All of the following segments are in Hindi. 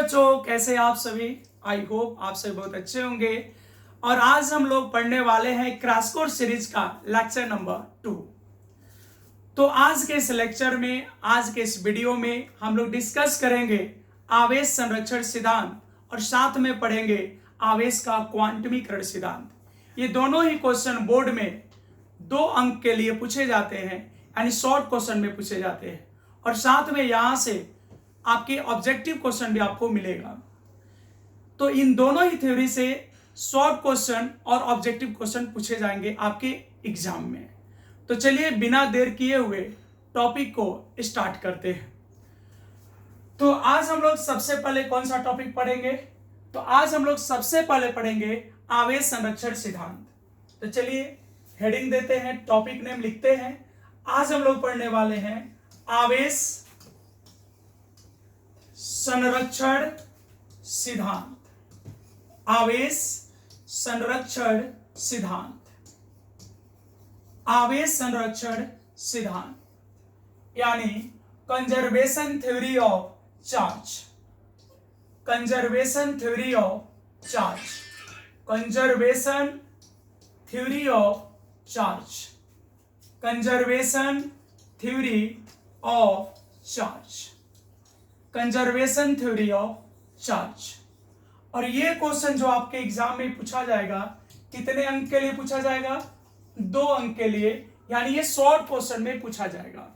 बच्चों, कैसे आप सभी। आई होप आप सभी बहुत अच्छे होंगे। और आज हम लोग पढ़ने वाले हैं क्रैश कोर्स सीरीज का लेक्चर नंबर 2। तो आज के इस लेक्चर में, आज के इस वीडियो में हम लोग डिस्कस करेंगे आवेश संरक्षण सिद्धांत और साथ में पढ़ेंगे आवेश का क्वांटमीकरण सिद्धांत। ये दोनों ही क्वेश्चन बोर्ड में 2 अंक के लिए पूछे जाते हैं, यानी शॉर्ट क्वेश्चन में पूछे जाते हैं। और साथ में यहां से आपके ऑब्जेक्टिव क्वेश्चन भी आपको मिलेगा। तो इन दोनों ही थ्योरी से शॉर्ट क्वेश्चन और ऑब्जेक्टिव क्वेश्चन पूछे जाएंगे आपके एग्जाम में। तो चलिए बिना देर किए हुए टॉपिक को स्टार्ट करते हैं। तो आज हम लोग सबसे पहले कौन सा टॉपिक पढ़ेंगे? तो आज हम लोग सबसे पहले पढ़ेंगे आवेश संरक्षण सिद्धांत। तो चलिए हेडिंग देते हैं, टॉपिक नेम लिखते हैं। आज हम लोग पढ़ने वाले हैं आवेश संरक्षण सिद्धांत। आवेश संरक्षण सिद्धांत। आवेश संरक्षण सिद्धांत यानी conservation theory of charge. Conservation theory of charge. Conservation theory of charge. Conservation theory of charge. Conservation theory of charge. और ये क्वेश्चन जो आपके एग्जाम में पूछा जाएगा, कितने अंक के लिए पूछा जाएगा? 2 अंक के लिए, यानी ये शॉर्ट क्वेश्चन में पूछा जाएगा।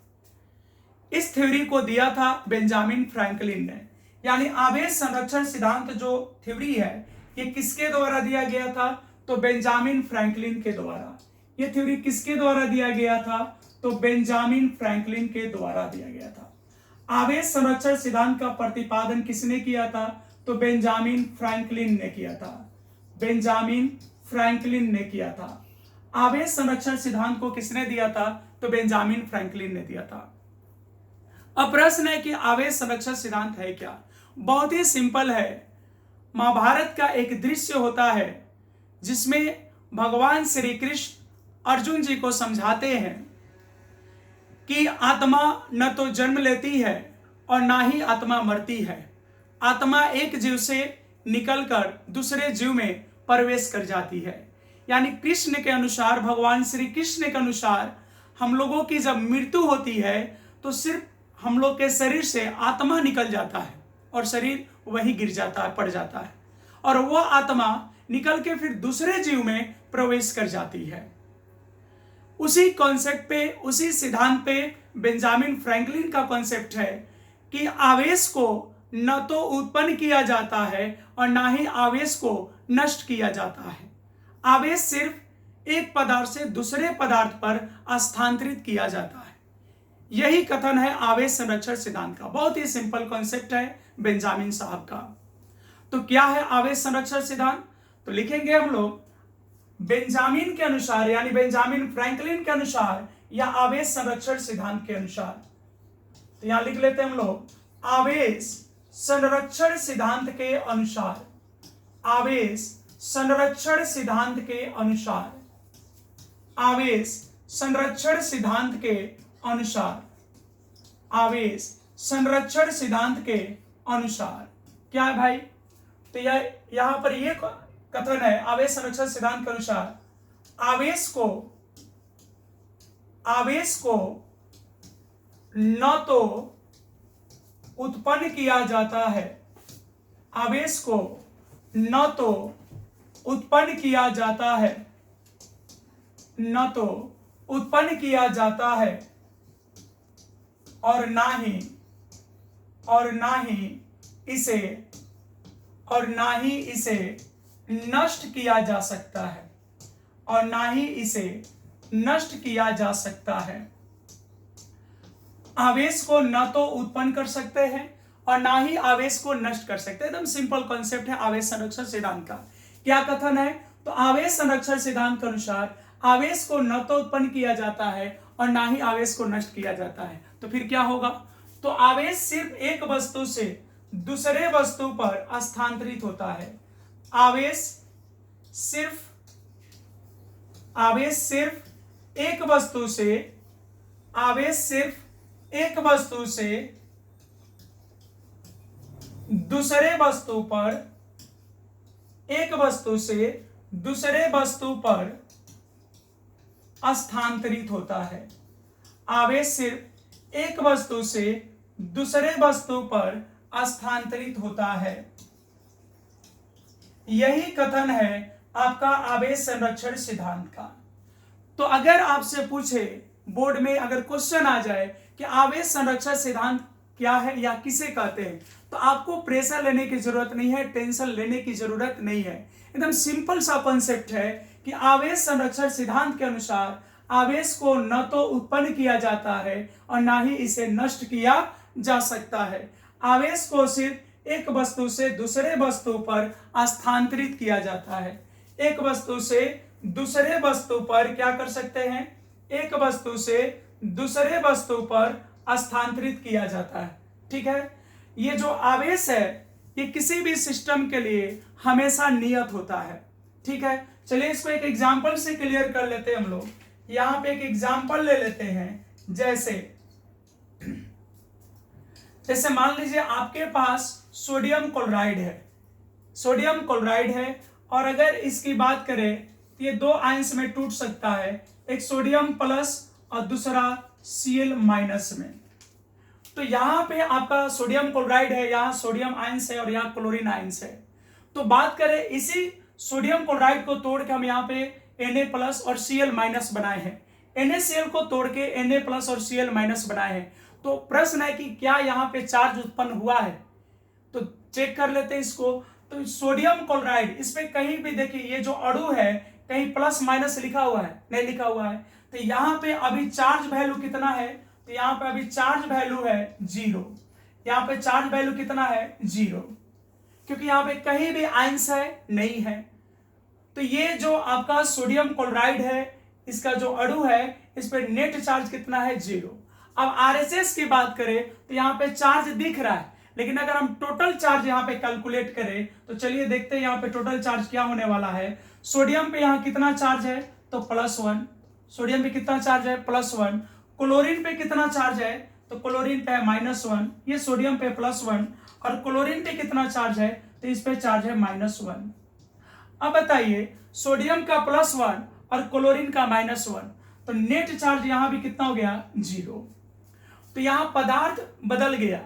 इस थ्योरी को दिया था बेंजामिन फ्रैंकलिन ने। यानी आवेश संरक्षण सिद्धांत जो थ्योरी है, ये किसके द्वारा दिया गया था? तो बेंजामिन फ्रैंकलिन के द्वारा। ये थ्योरी किसके द्वारा दिया गया था? तो बेंजामिन फ्रैंकलिन के द्वारा दिया गया था। आवेश संरक्षण सिद्धांत का प्रतिपादन किसने किया था? तो बेंजामिन फ्रैंकलिन ने किया था। बेंजामिन फ्रैंकलिन ने किया था। आवेश संरक्षण सिद्धांत को किसने दिया था? तो बेंजामिन फ्रैंकलिन ने दिया था। अब प्रश्न है कि आवेश संरक्षण सिद्धांत है क्या? बहुत ही सिंपल है। महाभारत का एक दृश्य होता है जिसमें भगवान श्री कृष्ण अर्जुन जी को समझाते हैं कि आत्मा न तो जन्म लेती है और ना ही आत्मा मरती है। आत्मा एक जीव से निकलकर दूसरे जीव में प्रवेश कर जाती है। यानी कृष्ण के अनुसार, भगवान श्री कृष्ण के अनुसार, हम लोगों की जब मृत्यु होती है तो सिर्फ हम लोग के शरीर से आत्मा निकल जाता है और शरीर वहीं गिर जाता है, पड़ जाता है, और वह आत्मा निकल के फिर दूसरे जीव में प्रवेश कर जाती है। उसी कॉन्सेप्ट पे, उसी सिद्धांत पे बेंजामिन फ्रैंकलिन का कॉन्सेप्ट है कि आवेश को न तो उत्पन्न किया जाता है और ना ही आवेश को नष्ट किया जाता है। आवेश सिर्फ एक पदार्थ से दूसरे पदार्थ पर स्थानांतरित किया जाता है। यही कथन है आवेश संरक्षण सिद्धांत का। बहुत ही सिंपल कॉन्सेप्ट है बेंजामिन साहब का। तो क्या है आवेश संरक्षण सिद्धांत? तो लिखेंगे हम लोग बेंजामिन के अनुसार, यानी बेंजामिन फ्रैंकलिन के अनुसार, या आवेश संरक्षण सिद्धांत के अनुसार। तो यहां लिख लेते हैं हम लोग आवेश संरक्षण सिद्धांत के अनुसार। आवेश संरक्षण सिद्धांत के अनुसार। आवेश संरक्षण सिद्धांत के अनुसार। आवेश संरक्षण सिद्धांत के अनुसार क्या है भाई? तो यहां पर यह कथन है आवेश संरक्षण सिद्धांत के अनुसार आवेश को न तो उत्पन्न किया जाता है। आवेश को न तो उत्पन्न किया जाता है, न तो उत्पन्न किया जाता है, और ना ही इसे नष्ट किया जा सकता है। और ना ही इसे नष्ट किया जा सकता है। आवेश को न तो उत्पन्न कर सकते हैं और ना ही आवेश को नष्ट कर सकते हैं। एकदम सिंपल कॉन्सेप्ट है आवेश संरक्षण सिद्धांत का। क्या कथन है? तो आवेश संरक्षण सिद्धांत के अनुसार आवेश को न तो उत्पन्न किया जाता है और ना ही आवेश को नष्ट किया जाता है। तो फिर क्या होगा? तो आवेश सिर्फ एक वस्तु से दूसरे वस्तु पर स्थानांतरित होता है। आवेश सिर्फ एक वस्तु से आवेश सिर्फ एक वस्तु से दूसरे वस्तु पर, एक वस्तु से दूसरे वस्तु पर स्थानांतरित होता है। आवेश सिर्फ एक वस्तु से दूसरे वस्तु पर स्थानांतरित होता है। यही कथन है आपका आवेश संरक्षण सिद्धांत का। तो अगर आपसे पूछे बोर्ड में, अगर क्वेश्चन आ जाए कि आवेश संरक्षण सिद्धांत क्या है या किसे कहते हैं, तो आपको प्रेशर लेने की जरूरत नहीं है, टेंशन लेने की जरूरत नहीं है। एकदम सिंपल सा कॉन्सेप्ट है कि आवेश संरक्षण सिद्धांत के अनुसार आवेश को न तो उत्पन्न किया जाता है और ना ही इसे नष्ट किया जा सकता है। आवेश को सिर्फ एक वस्तु से दूसरे वस्तु पर स्थानांतरित किया जाता है। एक वस्तु से दूसरे वस्तु पर क्या कर सकते हैं? एक वस्तु से दूसरे वस्तु पर स्थानांतरित किया जाता है। ठीक है, ये जो आवेश है ये किसी भी सिस्टम के लिए हमेशा नियत होता है। ठीक है, चलिए इसको एक एग्जांपल से क्लियर कर लेते हैं हम लोग। यहां पे एक एग्जांपल ले लेते हैं, जैसे मान लीजिए आपके पास सोडियम क्लोराइड है, सोडियम क्लोराइड है, और अगर इसकी बात करें तो ये दो आयंस में टूट सकता है, एक सोडियम प्लस और दूसरा Cl माइनस में। तो यहाँ पे आपका सोडियम क्लोराइड है, यहाँ सोडियम आयंस है और यहाँ क्लोरीन आयंस है। तो बात करें इसी सोडियम क्लोराइड को तोड़ के हम यहाँ पे Na प्लस और Cl माइनस बनाए हैं, NaCl को तोड़ के Na प्लस और Cl माइनस बनाए हैं। तो प्रश्न है कि क्या यहाँ पे चार्ज उत्पन्न हुआ है? तो चेक कर लेते हैं इसको। तो सोडियम क्लोराइड, इस पे कहीं भी देखिए ये जो अणु है कहीं प्लस माइनस लिखा हुआ है? नहीं लिखा हुआ है। तो यहाँ पे अभी चार्ज वैल्यू कितना है? तो यहाँ पे अभी चार्ज वैल्यू है 0। यहाँ पे चार्ज वैल्यू कितना है? 0, क्योंकि यहाँ पे कहीं भी आयंस है नहीं है। तो ये जो आपका सोडियम क्लोराइड है, इसका जो अणु है, इस पे नेट चार्ज कितना है? 0। अब आरएचएस की बात करें तो यहाँ पे चार्ज दिख रहा है, लेकिन अगर हम टोटल चार्ज यहाँ पे कैलकुलेट करें तो चलिए देखते हैं यहाँ पे टोटल चार्ज क्या होने वाला है। सोडियम पे यहाँ कितना चार्ज है? तो +1। सोडियम पे कितना चार्ज है? +1। क्लोरीन पे कितना चार्ज है? तो क्लोरीन पे है -1। ये सोडियम पे +1 और क्लोरीन पे कितना चार्ज है? तो इस पे चार्ज है -1। अब बताइए, सोडियम का +1 और क्लोरीन का -1, तो नेट चार्ज यहां भी कितना हो गया? 0। तो यहां पदार्थ बदल गया।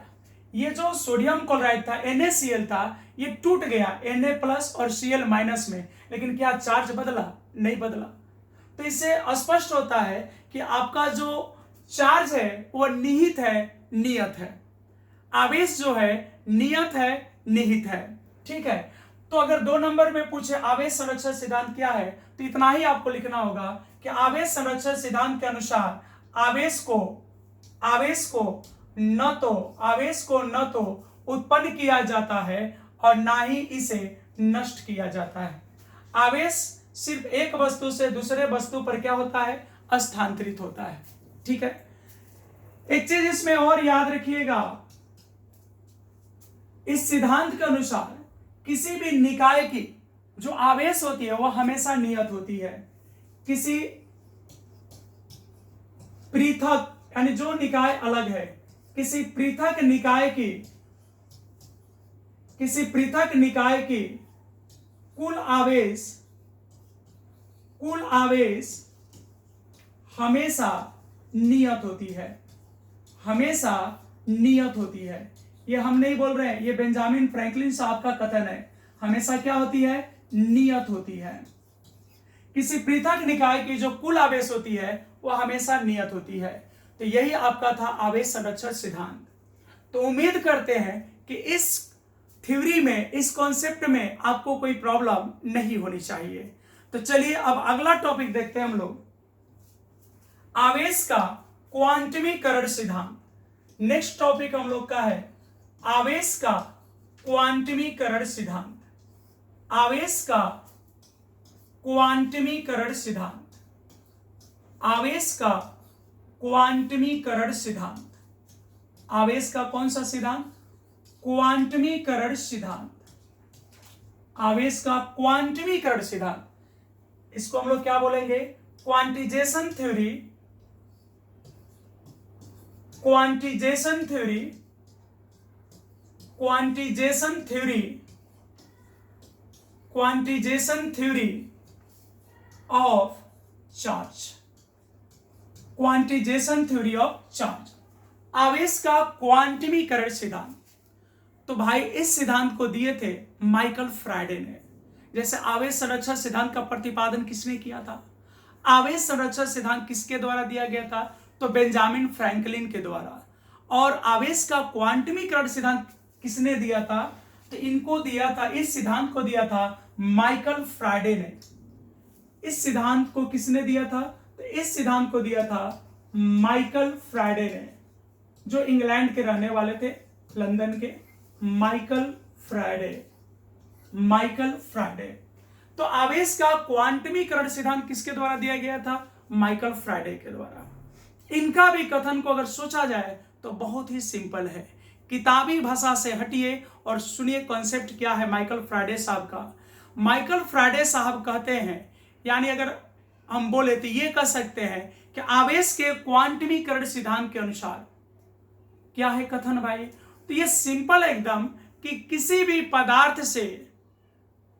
ये जो सोडियम क्लोराइड था, NaCl था, ये टूट गया Na प्लस और Cl माइनस में, लेकिन क्या चार्ज बदला? नहीं बदला। तो इससे स्पष्ट होता है कि आपका जो चार्ज है वो निहित है, नियत है। आवेश जो है नियत है, निहित है। ठीक है, तो अगर 2 नंबर में पूछे आवेश संरक्षण सिद्धांत क्या है, तो इतना ही आपको लिखना होगा कि आवेश संरक्षण सिद्धांत के अनुसार आवेश को न तो उत्पन्न किया जाता है और ना ही इसे नष्ट किया जाता है। आवेश सिर्फ एक वस्तु से दूसरे वस्तु पर क्या होता है? स्थानांतरित होता है। ठीक है, एक चीज इसमें और याद रखिएगा, इस सिद्धांत के अनुसार किसी भी निकाय की जो आवेश होती है वह हमेशा नियत होती है। किसी पृथक, यानी जो निकाय अलग है, किसी पृथक निकाय की कुल आवेश हमेशा नियत होती है, हमेशा नियत होती है। ये हम नहीं बोल रहे हैं, ये बेंजामिन फ्रैंकलिन साहब का कथन है। हमेशा क्या होती है? नियत होती है। किसी पृथक निकाय की जो कुल आवेश होती है वह हमेशा नियत होती है। तो यही आपका था आवेश संरक्षण सिद्धांत। तो उम्मीद करते हैं कि इस थ्योरी में, इस कॉन्सेप्ट में आपको कोई प्रॉब्लम नहीं होनी चाहिए। तो चलिए अब अगला टॉपिक देखते हैं हम लोग, आवेश का क्वांटमीकरण सिद्धांत। नेक्स्ट टॉपिक हम लोग का है आवेश का क्वांटमीकरण सिद्धांत। आवेश का क्वांटमीकरण सिद्धांत। आवेश का क्वांटमीकरण सिद्धांत। आवेश का कौन सा सिद्धांत? क्वांटमीकरण सिद्धांत। आवेश का क्वांटमीकरण सिद्धांत, इसको हम लोग क्या बोलेंगे? Quantisation theory. Quantisation theory, quantisation theory of charge. Quantisation theory of charge, आवेश का क्वांटमीकरण सिद्धांत। तो भाई इस सिद्धांत को दिए थे माइकल फ्राइडे ने। जैसे आवेश संरक्षण सिद्धांत का प्रतिपादन किसने किया था? आवेश संरक्षण सिद्धांत किसके द्वारा दिया गया था? तो बेंजामिन फ्रैंकलिन के द्वारा। और आवेश का क्वांटमीकरण सिद्धांत किसने दिया था? तो इनको दिया था, इस सिद्धांत को दिया था माइकल फ्राइडे ने। इस सिद्धांत को किसने दिया था? तो इस सिद्धांत को दिया था माइकल फ्राइडे ने, जो इंग्लैंड के रहने वाले थे, लंदन के। Michael Faraday. तो आवेश का क्वांटमीकरण सिद्धांत किसके द्वारा दिया गया था? माइकल फ्राइडे के द्वारा। इनका भी कथन को अगर सोचा जाए तो बहुत ही सिंपल है। किताबी भाषा से हटिए और सुनिए कॉन्सेप्ट क्या है माइकल फ्राइडे साहब का। माइकल फ्राइडे साहब कहते हैं, यानी अगर हम बोले तो ये कह सकते हैं कि आवेश के क्वांटमीकरण सिद्धांत के अनुसार क्या है कथन भाई? तो ये सिंपल एकदम कि किसी भी पदार्थ से,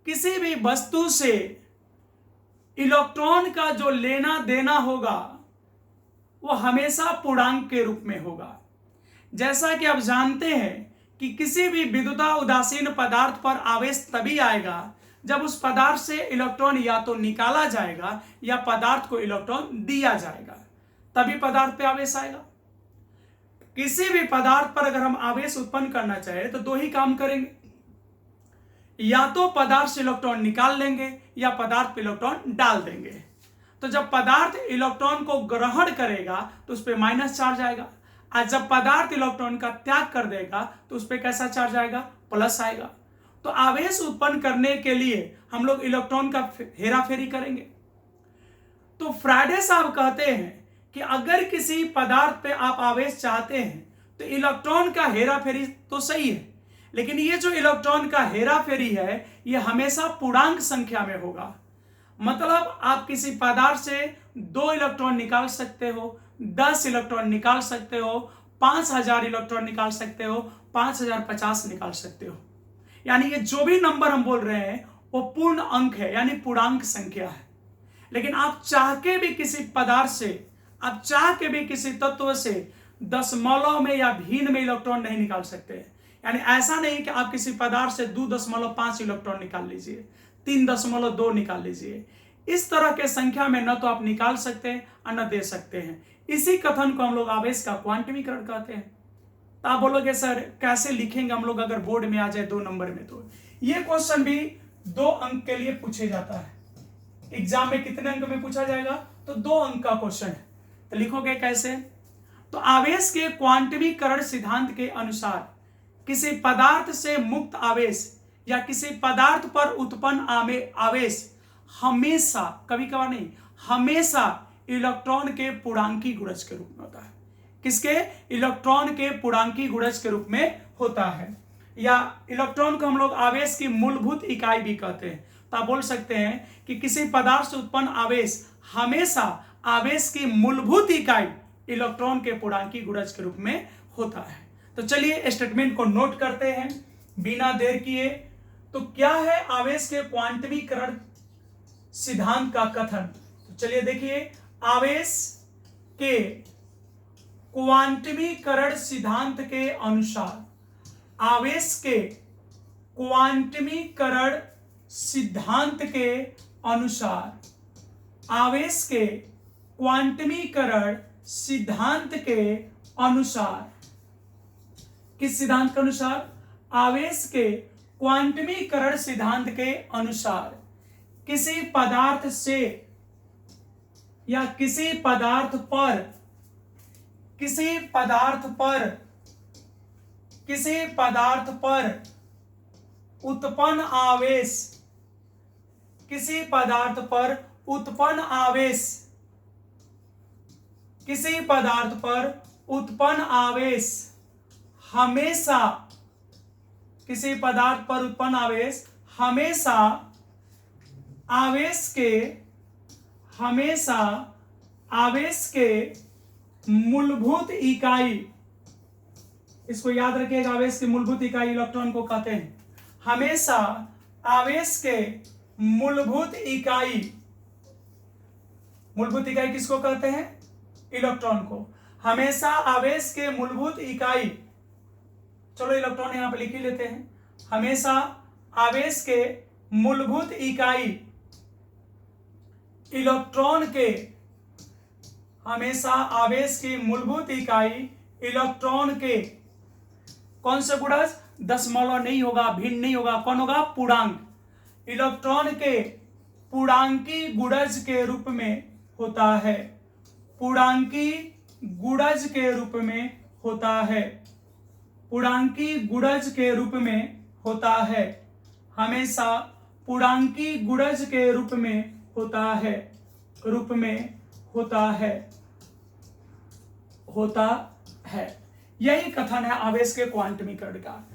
किसी भी वस्तु से इलेक्ट्रॉन का जो लेना देना होगा वो हमेशा पूर्णांक के रूप में होगा। जैसा कि आप जानते हैं कि किसी भी विद्युता उदासीन पदार्थ पर आवेश तभी आएगा जब उस पदार्थ से इलेक्ट्रॉन या तो निकाला जाएगा या पदार्थ को इलेक्ट्रॉन दिया जाएगा, तभी पदार्थ पे आवेश आएगा। किसी भी पदार्थ पर अगर हम आवेश उत्पन्न करना चाहें तो दो ही काम करेंगे, या तो पदार्थ से इलेक्ट्रॉन निकाल लेंगे या पदार्थ पे इलेक्ट्रॉन डाल देंगे। तो जब पदार्थ इलेक्ट्रॉन को ग्रहण करेगा तो उस पर माइनस चार्ज आएगा, और जब पदार्थ इलेक्ट्रॉन का त्याग कर देगा तो उस पर कैसा चार्ज आएगा? प्लस आएगा। तो आवेश उत्पन्न करने के लिए हम लोग इलेक्ट्रॉन का हेराफेरी करेंगे। तो फ्राइडे साहब कहते हैं कि अगर किसी पदार्थ पे आप आवेश चाहते हैं तो इलेक्ट्रॉन का हेराफेरी तो सही है, लेकिन ये जो इलेक्ट्रॉन का हेराफेरी है ये हमेशा पूर्णांक संख्या में होगा। मतलब आप किसी पदार्थ से 2 इलेक्ट्रॉन निकाल सकते हो, 10 इलेक्ट्रॉन निकाल सकते हो, 5000 इलेक्ट्रॉन निकाल सकते हो, 5050 निकाल सकते हो। यानी ये जो भी नंबर हम बोल रहे हैं वो पूर्ण अंक है, यानी पूर्णांक संख्या है। लेकिन आप चाह के भी किसी पदार्थ से, आप चाह के भी किसी तत्व से दशमलव में या भिन्न में इलेक्ट्रॉन नहीं निकाल सकते। यानी ऐसा नहीं कि आप किसी पदार्थ से 2.5 इलेक्ट्रॉन निकाल लीजिए, 3.2 निकाल लीजिए। इस तरह के संख्या में न तो आप निकाल सकते हैं और न दे सकते हैं। इसी कथन को हम लोग आवेश का क्वांटमीकरण कहते हैं। तो आप बोलोगे सर कैसे लिखेंगे हम लोग अगर बोर्ड में आ जाए 2 नंबर में? तो ये क्वेश्चन भी 2 अंक के लिए पूछे जाता है। एग्जाम में कितने अंक में पूछा जाएगा? तो 2 अंक का क्वेश्चन है। तो लिखोगे कैसे? तो आवेश के क्वांटमीकरण सिद्धांत के अनुसार किसी पदार्थ से मुक्त आवेश या किसी पदार्थ पर उत्पन्न आवेश हमेशा, कभी कभार नहीं, हमेशा इलेक्ट्रॉन के पूर्णांकी गुणज के रूप में होता है। किसके? इलेक्ट्रॉन के पूर्णांकी गुणज के रूप में होता है। या इलेक्ट्रॉन को हम लोग आवेश की मूलभूत इकाई भी कहते हैं। तो आप बोल सकते हैं कि किसी पदार्थ से उत्पन्न आवेश हमेशा आवेश की मूलभूत इकाई इलेक्ट्रॉन के पूर्णांकी गुणज के रूप में होता है। तो चलिए स्टेटमेंट को नोट करते हैं बिना देर किए। तो क्या है आवेश के क्वांटमीकरण सिद्धांत का कथन? तो चलिए देखिए, आवेश के क्वांटमीकरण सिद्धांत के अनुसार, आवेश के क्वांटमीकरण सिद्धांत के अनुसार, आवेश के क्वांटमीकरण सिद्धांत के अनुसार, किस सिद्धांत के अनुसार? आवेश के क्वांटमीकरण सिद्धांत के अनुसार किसी पदार्थ से या किसी पदार्थ पर, किसी पदार्थ पर, किसी पदार्थ पर उत्पन्न आवेश, किसी पदार्थ पर उत्पन्न आवेश, किसी पदार्थ पर उत्पन्न आवेश हमेशा, किसी पदार्थ पर उत्पन्न आवेश हमेशा आवेश के, हमेशा आवेश के मूलभूत इकाई, इसको याद रखिएगा, आवेश की मूलभूत इकाई इलेक्ट्रॉन को कहते हैं। हमेशा आवेश के मूलभूत इकाई किसको कहते हैं? इलेक्ट्रॉन को। हमेशा आवेश के मूलभूत इकाई, चलो इलेक्ट्रॉन यहां पर लिख ही लेते हैं। हमेशा आवेश के मूलभूत इकाई इलेक्ट्रॉन के, हमेशा आवेश की मूलभूत इकाई इलेक्ट्रॉन के कौन से गुणज? दशमलव नहीं होगा, भिन्न नहीं होगा, कौन होगा? पूर्णांक। इलेक्ट्रॉन के पूर्णांकी गुणज के रूप में होता है। पूर्णांकी गुणज के रूप में होता है। पूर्णांकी गुणज के रूप में होता है। हमेशा पूर्णांकी गुणज के रूप में होता है। रूप में होता है। होता है। यही कथन है आवेश के क्वांटमीकरण का।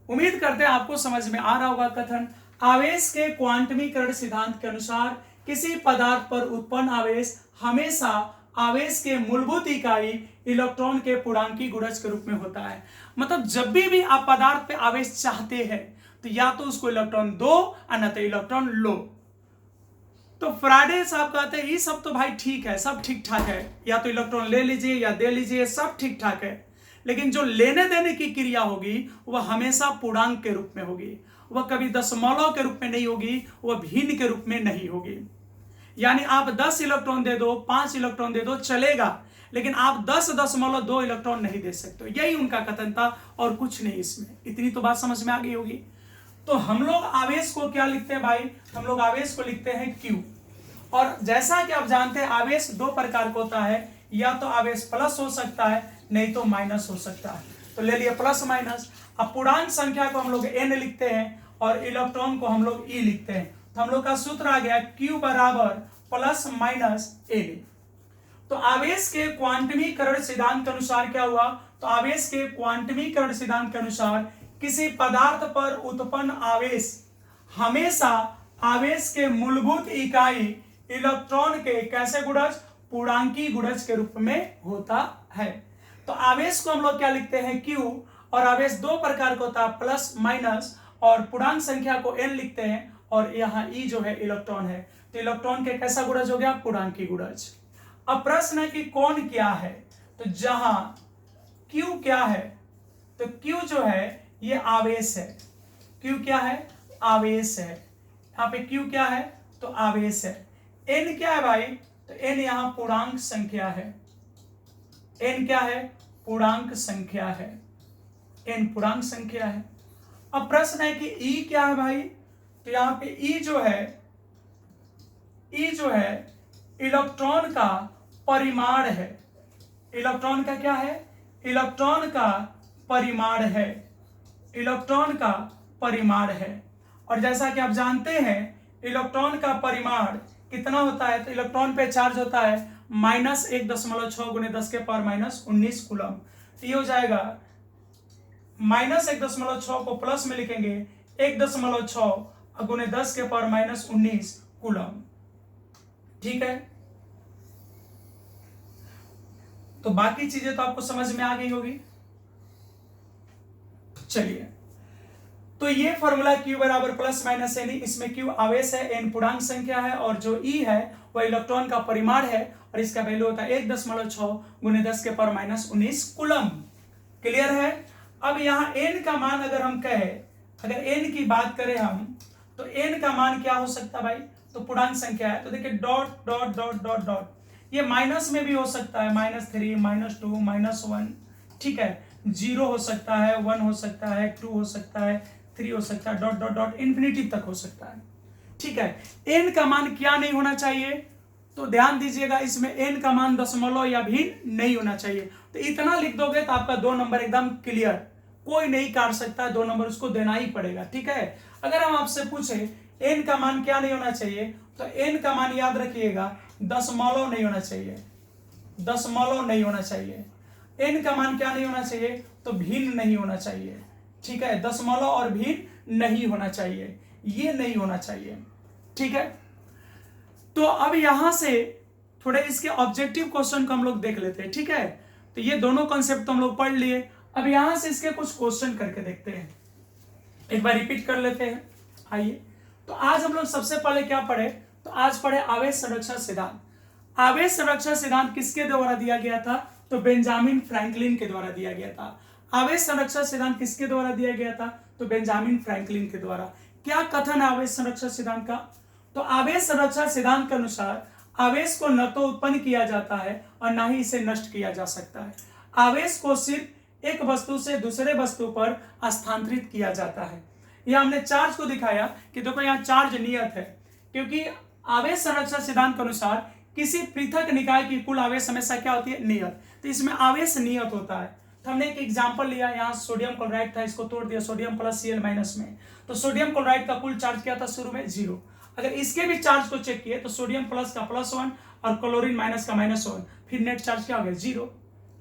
उम्मीद करते हैं आपको समझ में आ रहा होगा कथन। आवेश के क्वांटमीकरण सिद्धांत के अनुसार किसी पदार्थ पर उत्पन्न आवेश हमेशा आवेश के मूलभूत इकाई इलेक्ट्रॉन के पूर्णांकी गुणज के रूप में होता है। मतलब जब भी आप पदार्थ पे आवेश चाहते हैं तो या तो उसको इलेक्ट्रॉन दो अन्यथा इलेक्ट्रॉन लो। तो फ्राइडे साहब कहते हैं ये सब तो भाई ठीक है, सब ठीक ठाक है, या तो इलेक्ट्रॉन ले लीजिए या दे लीजिए, सब ठीक ठाक है, लेकिन जो लेने देने की क्रिया होगी वह हमेशा पूर्णांक के रूप में होगी, वह कभी दशमलव के रूप में नहीं होगी, वह भिन्न के रूप में नहीं होगी। यानी आप 10 इलेक्ट्रॉन दे दो, 5 इलेक्ट्रॉन दे दो, चलेगा, लेकिन आप 10.2 इलेक्ट्रॉन नहीं दे सकते। यही उनका कथन था और कुछ नहीं इसमें। इतनी तो बात समझ में आ गई होगी। तो हम लोग आवेश को क्या लिखते हैं भाई? हम लोग आवेश को लिखते हैं Q। और जैसा कि आप जानते हैं आवेश दो प्रकार का होता है, या तो आवेश प्लस हो सकता है नहीं तो माइनस हो सकता है। तो ले लिए प्लस माइनस। अब पूर्णांक संख्या को हम लोग n लिखते हैं और इलेक्ट्रॉन को हम लोग e लिखते हैं। तो हम लोग का सूत्र आ गया Q बराबर प्लस माइनस a। तो आवेश के क्वांटमीकरण सिद्धांत के अनुसार क्या हुआ? तो आवेश के क्वांटमीकरण सिद्धांत के अनुसार किसी पदार्थ पर उत्पन्न आवेश हमेशा आवेश के मूलभूत इकाई इलेक्ट्रॉन के कैसे गुणज? पूर्णांकी गुणज के रूप में होता है। तो आवेश को हम लोग क्या लिखते हैं? Q। और आवेश दो प्रकार का होता है, प्लस माइनस, और पूर्णांक संख्या को n लिखते हैं, और यहाँ E जो है इलेक्ट्रॉन है। तो इलेक्ट्रॉन के कैसा गुणज हो गया? पूर्णांकी गुणज। अब प्रश्न है कि कौन क्या है? तो जहां Q क्या है? तो Q जो है ये आवेश है। Q क्या है? आवेश है। यहाँ पे Q क्या है? तो आवेश है। N क्या है भाई? तो N यहाँ पूर्णांक संख्या है। N क्या है? पूर्णांक संख्या है। N पूर्णांक संख्या है। अब प्रश्न है कि E क्या है भाई? तो यहाँ पे E जो है इलेक्ट्रॉन का परिमाण है। इलेक्ट्रॉन का क्या है? इलेक्ट्रॉन का परिमाण है। इलेक्ट्रॉन का परिमाण है। और जैसा कि आप जानते हैं इलेक्ट्रॉन का परिमाण कितना होता है? तो इलेक्ट्रॉन पे चार्ज होता है -1.6 × 10⁻⁻19 कूलम। तो ये हो जाएगा -1.6 को प्लस में लिखेंगे 1.6 × 10⁻⁻19 कूलम। ठीक है, तो बाकी चीजें तो आपको समझ में आ गई होगी। चलिए, तो ये फॉर्मूला Q बराबर प्लस माइनस n, इसमें Q आवेश है, n पूर्णांक संख्या है, और जो E है वह इलेक्ट्रॉन का परिमाण है, और इसका वैल्यू होता है 1.6 × 10⁻⁻19 कूलम। क्लियर है? अब यहाँ n का मान अगर हम कहें, अगर n की बात करें हम, तो n का मान क्या हो सकता है भाई? तो पूर्णांक संख्या है, तो देखिए dot dot dot dot dot, ये माइनस में भी हो सकता है, -3 -2 -1, ठीक है, 0 हो सकता है, 1 हो सकता है, 2 हो सकता है, 3 हो सकता है, डॉट डॉट डॉट इन्फिनिटी तक हो सकता है। ठीक है, n का मान क्या नहीं होना चाहिए? तो ध्यान दीजिएगा, इसमें n का मान दशमलव या भिन्न नहीं होना चाहिए। तो इतना लिख दोगे तो आपका 2 नंबर एकदम क्लियर, कोई नहीं काट सकता, 2 नंबर उसको देना ही पड़ेगा। ठीक है, अगर हम आपसे पूछे n का मान क्या नहीं होना चाहिए, तो n का मान याद रखिएगा दशमलव नहीं होना चाहिए, दशमलव नहीं होना चाहिए। n का मान क्या नहीं होना चाहिए? तो भिन्न नहीं होना चाहिए। ठीक है, दशमलव और भिन्न नहीं होना चाहिए, ये नहीं होना चाहिए। ठीक है, तो अब यहां से थोड़े इसके ऑब्जेक्टिव क्वेश्चन को हम लोग देख लेते हैं। ठीक है, तो ये दोनों कॉन्सेप्ट तो हम लोग पढ़ लिए। अब यहां से इसके कुछ क्वेश्चन करके देखते हैं, एक बार रिपीट कर लेते हैं। आइए, तो आज हम लोग सबसे पहले क्या पढ़े, तो आज पढ़े आवेश संरक्षण सिद्धांत। आवेश संरक्षण सिद्धांत किसके द्वारा दिया गया था, तो बेंजामिन फ्रैंकलिन के द्वारा दिया गया था। आवेश संरक्षण सिद्धांत किसके द्वारा दिया गया था, तो बेंजामिन फ्रैंकलिन के द्वारा। क्या कथन है आवेश संरक्षण सिद्धांत का, तो आवेश संरक्षण सिद्धांत के अनुसार आवेश को न तो उत्पन्न किया जाता है और न ही इसे नष्ट किया जा सकता है। आवेश को सिर्फ एक वस्तु से दूसरे वस्तु पर स्थानांतरित किया जाता है। यह हमने चार्ज को दिखाया कि देखो यहाँ चार्ज नियत है, क्योंकि आवेश संरक्षण सिद्धांत के अनुसार किसी पृथक निकाय की कुल आवेश हमेशा क्या होती है, नियत। तो इसमें आवेश नियत होता है। तो हमने एक एग्जांपल लिया, यहाँ सोडियम क्लोराइड था, इसको तोड़ दिया सोडियम प्लस Cl माइनस में, तो सोडियम क्लोराइड का कुल चार्ज क्या था शुरू में 0। अगर इसके भी चार्ज को चेक किए तो सोडियम प्लस का +1 और क्लोरीन माइनस का -1, फिर नेट चार्ज क्या हो गया, 0।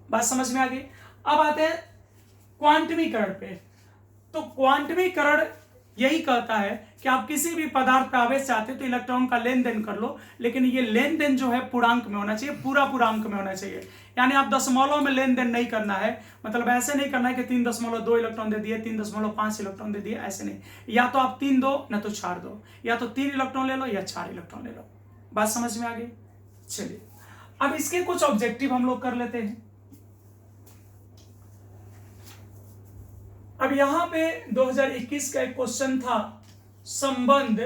बात समझ में आ गई। अब आते हैं क्वांटमीकरण पे। तो क्वांटमीकरण यही कहता है कि आप किसी भी पदार्थ पे आवेश चाहते हो तो इलेक्ट्रॉन का लेन देन कर लो, लेकिन ये लेन देन जो है पूर्णांक में होना चाहिए, पूरा पूर्णांक में होना चाहिए। यानी आप दशमलव में लेन देन नहीं करना है, मतलब ऐसे नहीं करना है कि 3.2 इलेक्ट्रॉन दे दिए, 3.5 इलेक्ट्रॉन दे दिए, ऐसे नहीं। या तो आप 3 दो, ना तो 4 दो, या तो 3 इलेक्ट्रॉन ले लो या 4 इलेक्ट्रॉन ले लो। बात समझ में आ गई। चलिए अब इसके कुछ ऑब्जेक्टिव हम लोग कर लेते हैं। अब यहां पे 2021 का एक क्वेश्चन था, संबंध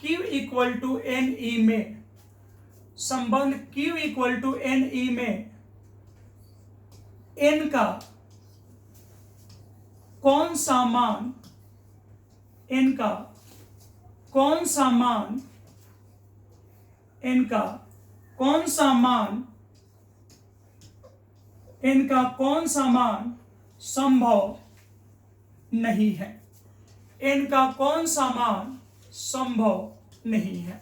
Q इक्वल टू NE में, संबंध Q इक्वल टू NE में N का कौन सा मान, N का कौन सा मान, N का कौन सा मान, इनका कौन सा मान संभव नहीं है, इनका कौन सा मान संभव नहीं है।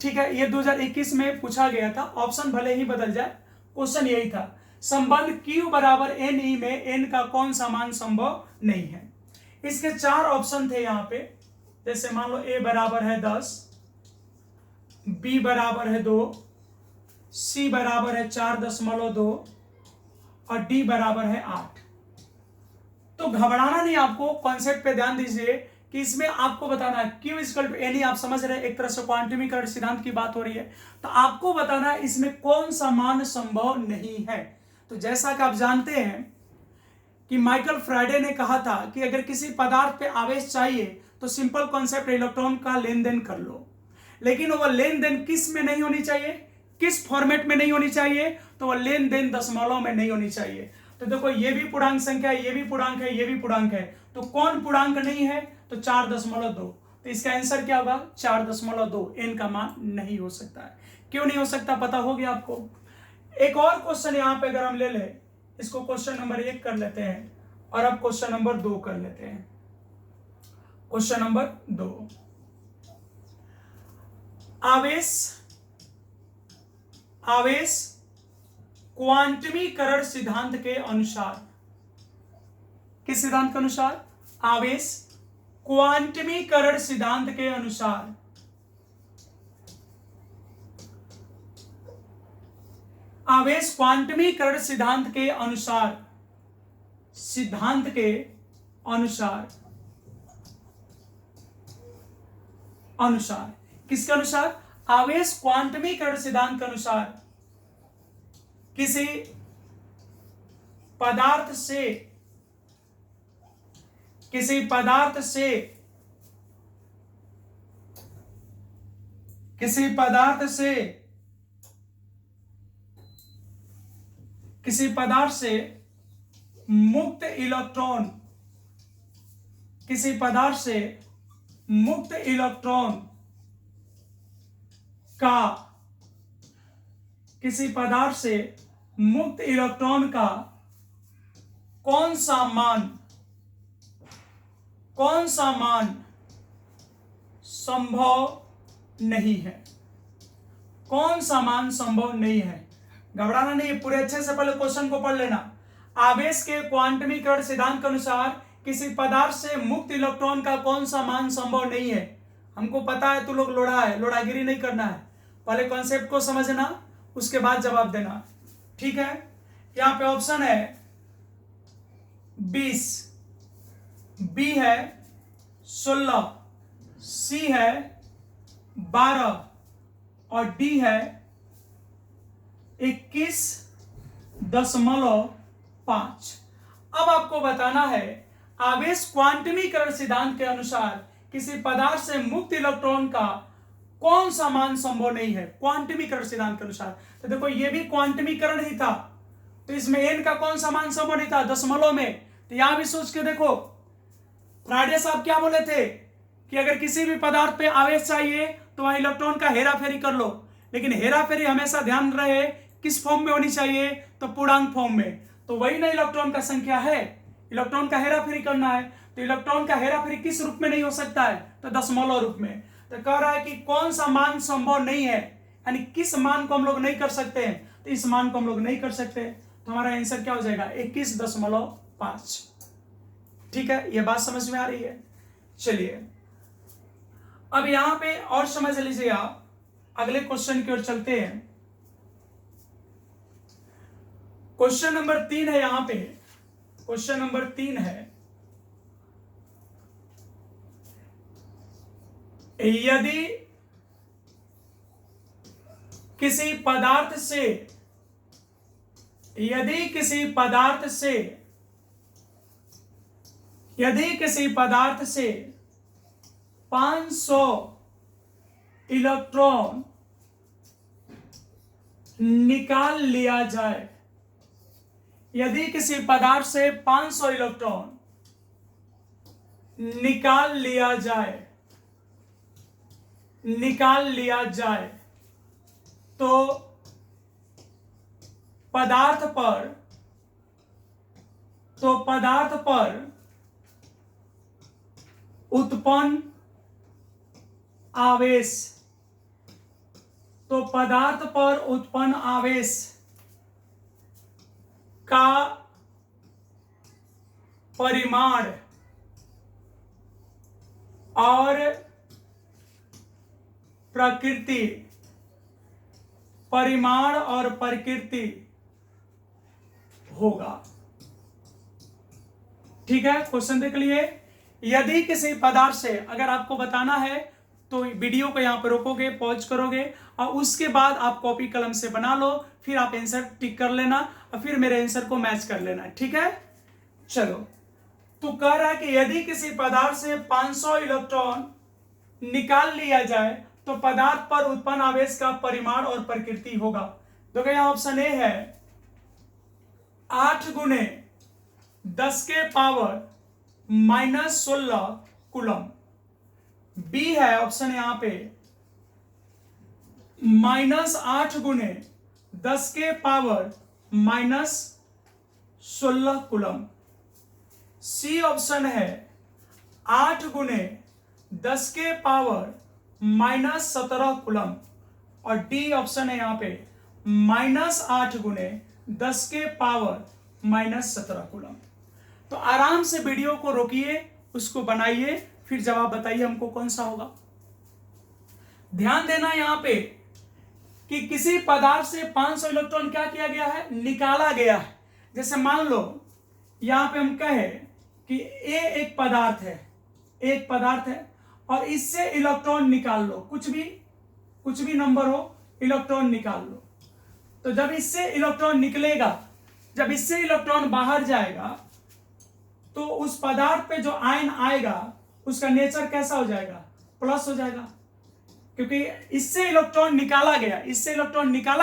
ठीक है, ये 2021 में पूछा गया था, ऑप्शन भले ही बदल जाए, क्वेश्चन यही था। संबंध Q बराबर NE में n का कौन सा मान संभव नहीं है। इसके 4 ऑप्शन थे यहाँ पे, जैसे मान लो A बराबर है 10, B बराबर है 2, C बराबर है 4.2 और डी बराबर है 8। तो घबराना नहीं, आपको कॉन्सेप्ट पे ध्यान दीजिए कि इसमें आपको बताना है Q इक्वल टू NE, आप समझ रहे हैं, एक तरह से क्वांटमीकरण सिद्धांत की बात हो रही है, तो आपको बताना है इसमें कौन सा मान संभव नहीं है। तो जैसा कि आप जानते हैं कि माइकल फ्राइडे ने कहा था कि अगर किसी पदार्थ पे आवेश चाहिए तो सिंपल कॉन्सेप्ट इलेक्ट्रॉन का लेन देन कर लो, लेकिन वो लेन देन किस में नहीं होनी चाहिए, किस फॉर्मेट में नहीं होनी चाहिए, तो वो लेन देन दशमलव में नहीं होनी चाहिए। तो देखो ये भी पूर्णांक संख्या है, ये भी पूर्णांक है, ये भी पूर्णांक है, तो कौन पूर्णांक नहीं है, तो 4.2। तो इसका आंसर क्या होगा, 4.2। n का मान नहीं हो सकता है। क्यों नहीं हो सकता पता हो गया आपको। एक और क्वेश्चन यहां पे अगर हम ले ले, इसको क्वेश्चन नंबर 1 कर लेते हैं और अब क्वेश्चन नंबर 2 कर लेते हैं। क्वेश्चन नंबर 2, आवेश क्वांटमीकरण सिद्धांत के अनुसार, किस सिद्धांत के अनुसार, आवेश क्वांटमीकरण सिद्धांत के अनुसार आवेश क्वांटमीकरण सिद्धांत के अनुसार, सिद्धांत के अनुसार, अनुसार किसके अनुसार, आवेश क्वांटमीकरण सिद्धांत के अनुसार किसी पदार्थ से, किसी पदार्थ से, किसी पदार्थ से, किसी पदार्थ से मुक्त इलेक्ट्रॉन, किसी पदार्थ से मुक्त इलेक्ट्रॉन का, किसी पदार्थ से मुक्त इलेक्ट्रॉन का कौन सा मान, कौन सा मान संभव नहीं है, कौन सा मान संभव नहीं है। घबराना नहीं है, पूरे अच्छे से पहले क्वेश्चन को पढ़ लेना। आवेश के क्वांटमीकरण सिद्धांत के अनुसार किसी पदार्थ से मुक्त इलेक्ट्रॉन का कौन सा मान संभव नहीं है। हमको पता है तू लोग लोढ़ा है, लोढ़ागिरी नहीं करना है, पहले कॉन्सेप्ट को समझना, उसके बाद जवाब देना, ठीक है। यहाँ पे ऑप्शन है 20, बी है 16, सी है 12 और डी है 21.5। अब आपको बताना है आवेश क्वांटमीकरण सिद्धांत के अनुसार किसी पदार्थ से मुक्त इलेक्ट्रॉन का कौन सा मान संभव नहीं है क्वांटमीकरण सिद्धांत के अनुसार। तो देखो ये भी क्वांटमीकरण ही था, तो इसमें n का कौन सा मान संभव नहीं था दशमलव में। तो यहां भी सोच के देखो, फ्राइडे साहब क्या बोले थे कि अगर किसी भी पदार्थ पे आवेश चाहिए तो वहां इलेक्ट्रॉन का हेराफेरी कर लो, लेकिन हेराफेरी हमेशा ध्यान रहे किस फॉर्म में होनी चाहिए, तो पूर्णांक फॉर्म में। तो वही ना इलेक्ट्रॉन का संख्या है, इलेक्ट्रॉन का हेराफेरी करना है, तो इलेक्ट्रॉन का हेराफेरी किस रूप में नहीं हो सकता है, तो दशमलव रूप में। तो कह रहा है कि कौन सा मान संभव नहीं है, यानी किस मान को हम लोग नहीं कर सकते हैं, तो इस मान को हम लोग नहीं कर सकते। तो हमारा आंसर क्या हो जाएगा 21.5। ठीक है, यह बात समझ में आ रही है। चलिए अब यहां पे और समझ लीजिए आप, अगले क्वेश्चन की ओर चलते हैं। क्वेश्चन नंबर 3 है, यहां पे क्वेश्चन नंबर 3 है, यदि किसी पदार्थ से 500 इलेक्ट्रॉन निकाल लिया जाए, यदि किसी पदार्थ से 500 इलेक्ट्रॉन निकाल लिया जाए तो पदार्थ पर उत्पन्न आवेश का परिमाण और प्रकृति होगा। ठीक है, क्वेश्चन देख लिए। यदि किसी पदार्थ से, अगर आपको बताना है तो वीडियो को यहां पर रोकोगे, पॉज करोगे और उसके बाद आप कॉपी कलम से बना लो, फिर आप आंसर टिक कर लेना और फिर मेरे आंसर को मैच कर लेना। ठीक है, चलो। तो कह रहा है कि यदि किसी पदार्थ से 500 इलेक्ट्रॉन निकाल लिया जाए तो पदार्थ पर उत्पन्न आवेश का परिमाण और प्रकृति होगा। तो यहां ऑप्शन ए है 8 गुने 10 के पावर -16 कूलम, बी है ऑप्शन यहां पे -8 गुने 10 के पावर -16 कूलम, सी ऑप्शन है 8 गुने 10 के पावर -17 कूलम और डी ऑप्शन है यहां पे -8 गुने 10 के पावर -17 कूलम। तो आराम से वीडियो को रोकिए, उसको बनाइए, फिर जवाब बताइए हमको कौन सा होगा। ध्यान देना यहां पे कि किसी पदार्थ से 500 इलेक्ट्रॉन क्या किया गया है, निकाला गया है। जैसे मान लो यहां पे हम कहे कि ए एक पदार्थ है और इससे इलेक्ट्रॉन निकाल लो, कुछ भी नंबर हो, इलेक्ट्रॉन निकाल लो। तो जब इससे इलेक्ट्रॉन निकलेगा, जब इससे इलेक्ट्रॉन बाहर जाएगा तो उस पदार्थ पे जो आयन आएगा उसका नेचर कैसा हो जाएगा, प्लस हो जाएगा, क्योंकि इससे इलेक्ट्रॉन निकाला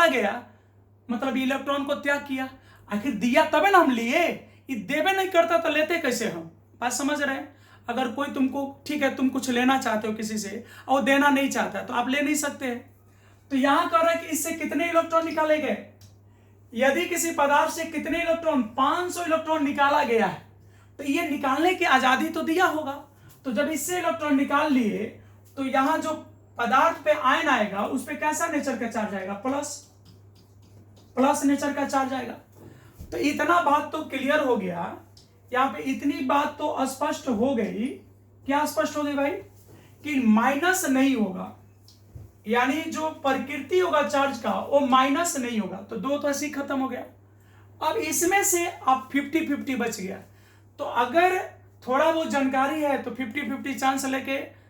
गया, मतलब इलेक्ट्रॉन को त्याग किया। आखिर दिया तबे ना हम लिए, ये देवे नहीं करता तो लेते कैसे हम। बात समझ रहे हैं। अगर कोई तुमको, ठीक है, तुम कुछ लेना चाहते हो किसी से और देना नहीं चाहता तो आप ले नहीं सकते। तो यहां कह रहा है कि इससे कितने इलेक्ट्रॉन निकाले गए, यदि किसी पदार्थ से कितने इलेक्ट्रॉन, 500 इलेक्ट्रॉन निकाला गया है, तो ये निकालने की आजादी तो दिया होगा। तो जब इससे इलेक्ट्रॉन निकाल लिए तो यहां जो पदार्थ पे आयन आएगा उस पे कैसा नेचर का चार्ज आएगा, प्लस नेचर का चार्ज आएगा। तो इतना बात तो क्लियर हो गया, यहां पे इतनी बात तो स्पष्ट हो गई। क्या स्पष्ट हो गई भाई, कि माइनस नहीं होगा, यानी जो प्रकृति होगा चार्ज का वो माइनस नहीं होगा, तो 2 तो ऐसे ही खत्म हो गया। अब इसमें से अब 50-50 बच गया। तो अगर थोड़ा बहुत जानकारी है तो 50-50 चांस लेके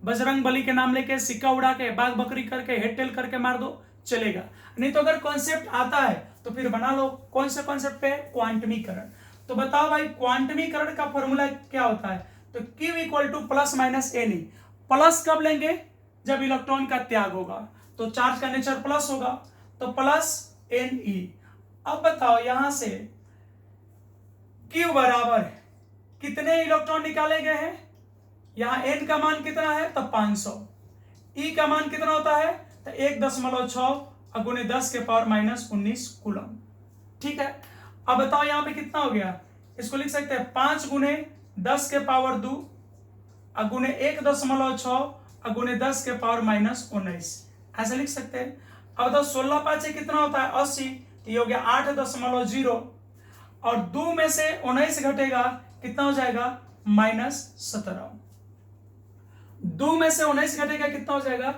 बजरंग बली के नाम लेके सिक्का उड़ा के बाघ बकरी करके हेड टेल करके मार दो, चलेगा। नहीं तो अगर कॉन्सेप्ट आता है तो फिर बना लो। कौन सा कॉन्सेप्ट पे? क्वांटमीकरण। तो बताओ भाई क्वांटमीकरण का फॉर्मूला क्या होता है? तो Q equal two plus minus Ne। Plus कब लेंगे? जब इलेक्ट्रॉन का त्याग होगा, तो चार्ज का नेचर प्लस होगा, तो प्लस Ne। अब बताओ यहां से Q बराबर कितने इलेक्ट्रॉन निकाले गए हैं? यहां N का मान कितना है? तो 500। E का मान कितना होता है? तो 1.6 गुने 10 के पावर माइनस 19 कूलम। ठीक है। अब बताओ यहां पे कितना हो गया? इसको लिख सकते हैं 5 गुने 10 के पावर 2 गुने 1.6 गुने 10 के पावर माइनस 19, ऐसे लिख सकते हैं। अब बताओ 16 5 कितना होता है? 80। ये हो गया 8.0 और 2 में से 19 घटेगा, कितना हो जाएगा? -17। 2 में से 19 घटेगा, कितना हो जाएगा?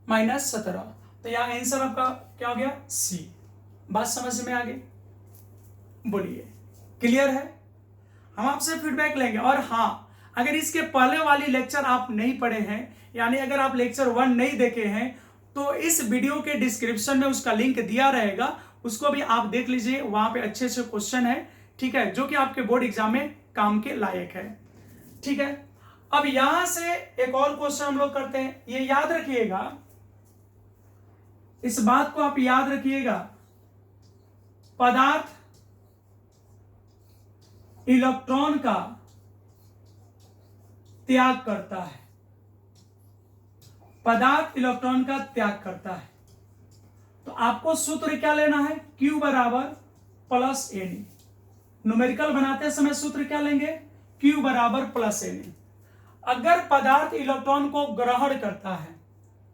-17। तो यहां आंसर आपका क्या हो गया? सी। बात समझ में आ गई? बोलिए, क्लियर है? हम आपसे फीडबैक लेंगे। और हाँ, अगर इसके पहले वाली लेक्चर आप नहीं पढ़े हैं, यानी अगर आप लेक्चर 1 नहीं देखे हैं, तो इस वीडियो के डिस्क्रिप्शन में उसका लिंक दिया रहेगा, उसको भी आप देख लीजिए। वहां पे अच्छे अच्छे क्वेश्चन है, ठीक है, जो कि आपके बोर्ड एग्जाम में काम के लायक है। ठीक है। अब यहां से एक और क्वेश्चन हम लोग करते हैं। ये याद रखिएगा, इस बात को आप याद रखिएगा, पदार्थ इलेक्ट्रॉन का त्याग करता है। पदार्थ इलेक्ट्रॉन का त्याग करता है, तो आपको सूत्र क्या लेना है? Q बराबर प्लस Ne। न्यूमेरिकल बनाते समय सूत्र क्या लेंगे? Q बराबर प्लस Ne। अगर पदार्थ इलेक्ट्रॉन को ग्रहण करता है,